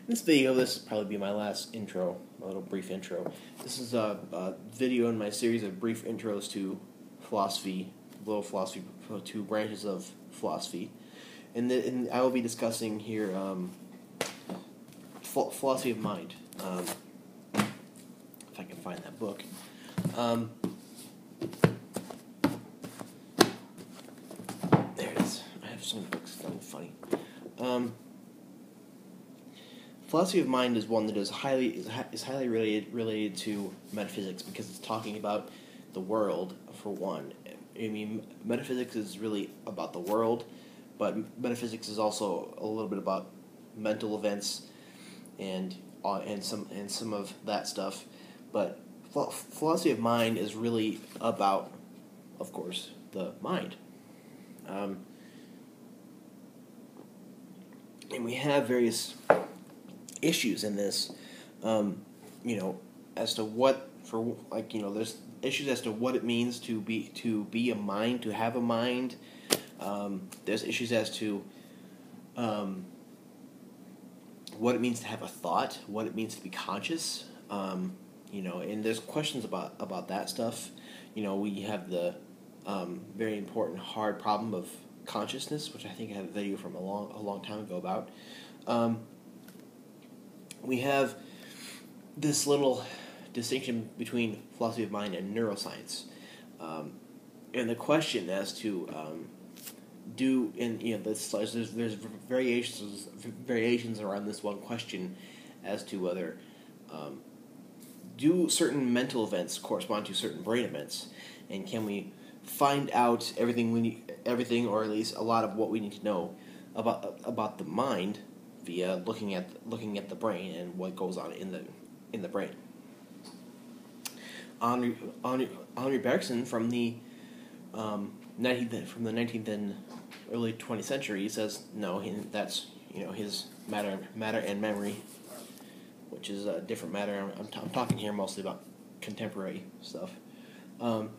In this video, this will probably be my last intro, a little brief intro. This is a video in my series of brief intros to philosophy, two branches of philosophy. And I will be discussing here philosophy of mind. If I can find that book. There it is. I have so many books. It's funny. Philosophy of mind is one that is highly related to metaphysics, because it's talking about the world, for one. I mean, metaphysics is really about the world, but metaphysics is also a little bit about mental events and some of that stuff. But philosophy of mind is really about, of course, the mind. And we have various issues in this, as to what, there's issues as to what it means to be a mind, to have a mind. There's issues as to what it means to have a thought, what it means to be conscious, and there's questions about that stuff. We have the very important hard problem of consciousness, which I think I have a video from a long time ago about. We have this little distinction between philosophy of mind and neuroscience, and the question as to there's variations around this one question as to whether do certain mental events correspond to certain brain events, and can we find out everything, or at least a lot of what we need to know about the mind via looking at the brain and what goes on in the brain. Henri Bergson from the 19th and early 20th century, he says no. That's his matter and memory, which is a different matter. I'm talking here mostly about contemporary stuff. And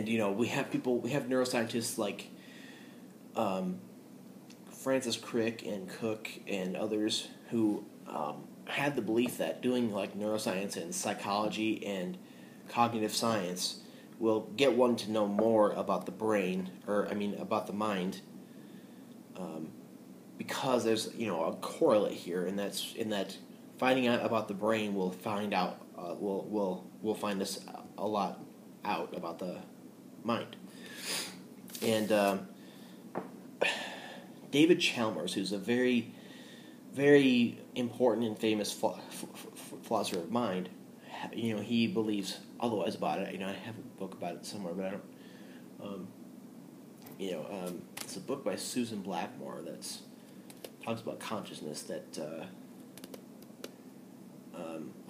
we have neuroscientists like Francis Crick and Cook and others who had the belief that doing like neuroscience and psychology and cognitive science will get one to know more about the brain, about the mind, because there's a correlate here, and that's in that finding out about the brain will find out will find us a lot out about the mind. And David Chalmers, who's a very, very important and famous philosopher of mind, he believes otherwise about it. I have a book about it somewhere, but I don't. It's a book by Susan Blackmore that talks about consciousness that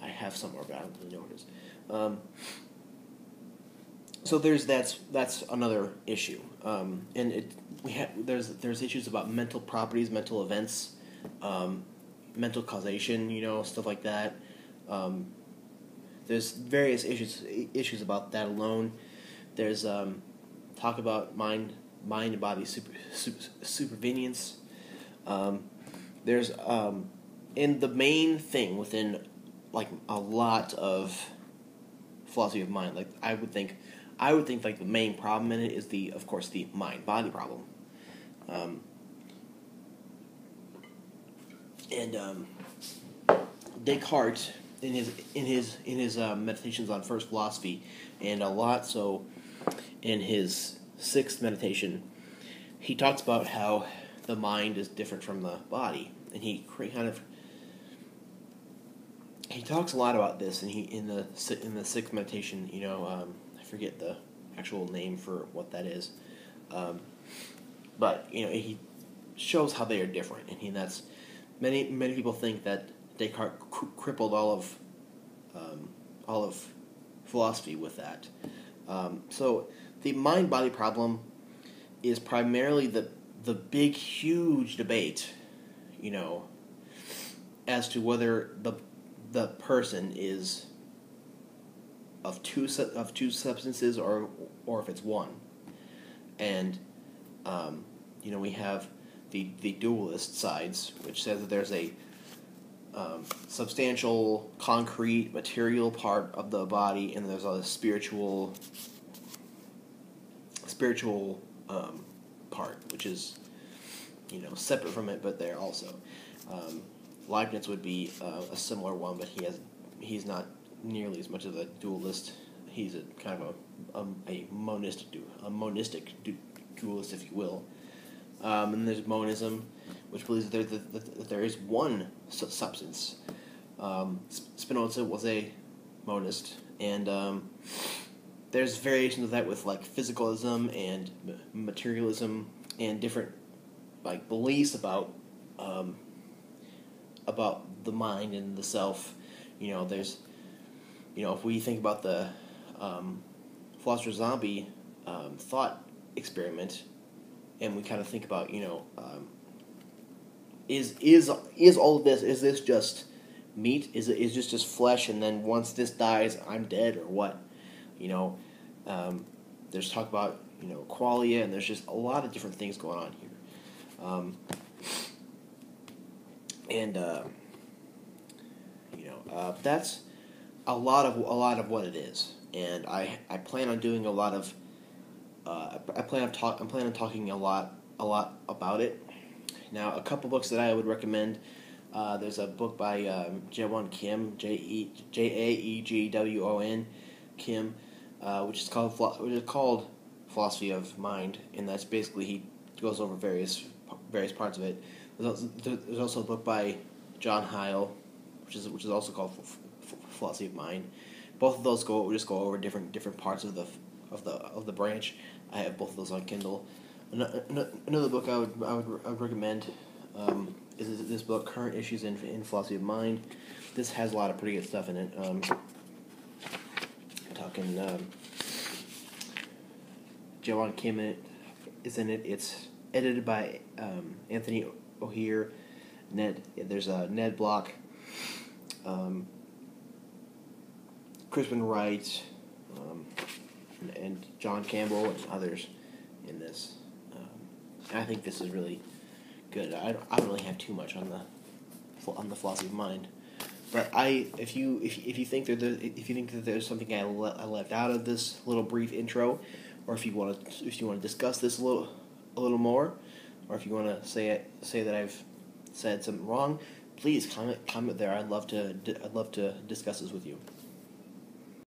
I have somewhere, but I don't really know what it is. So that's another issue, and there's issues about mental properties, mental events, mental causation, stuff like that. There's various issues about that alone. There's talk about mind and body supervenience. There's and the main thing within like a lot of philosophy of mind, like I would think like the main problem in it is of course the mind-body problem. Descartes in his meditations on first philosophy, and a lot so in his sixth meditation, he talks about how the mind is different from the body, and he talks a lot about this, and in the sixth meditation, I forget the actual name for what that is, but he shows how they are different, and that's many people think that Descartes crippled all of philosophy with that. So the mind-body problem is primarily the big, huge debate, as to whether the person is of two substances or if it's one. And we have the dualist sides, which says that there's a substantial, concrete, material part of the body, and there's a spiritual part, which is, separate from it, but there also. Leibniz would be a similar one, but he's not nearly as much of a dualist. He's a kind of a monistic dualist, if you will. And there's monism, which believes that there is one substance. Spinoza was a monist, and there's variations of that with like physicalism and materialism and different like beliefs about the mind and the self. There's if we think about the philosopher zombie thought experiment, and we kind of think about is all of this, is this just meat? Is this just flesh, and then once this dies I'm dead, or what? There's talk about qualia, and there's just a lot of different things going on here, that's a lot of what it is, and I plan on doing a lot of I'm planning on talking a lot about it. Now, a couple books that I would recommend. There's a book by Jaewon Kim, Jaegwon Kim, which is called Philosophy of Mind, and that's basically he goes over various parts of it. There's also a book by John Heil, which is also called Philosophy of Mind. Both of those go over different parts of the branch. I have both of those on Kindle. Another book I would recommend is this book, Current Issues in Philosophy of Mind. This has a lot of pretty good stuff in it. Talking Jaewon Kim is in it. It's edited by Anthony O'Heir. There's a Ned Block, Crispin Wright, and John Campbell and others in this. I think this is really good. I don't really have too much on the philosophy of mind, but if you think that there's something I left out of this little brief intro, or if you want to discuss this a little more, or if you want to say that I've said something wrong, please comment there. I'd love to discuss this with you.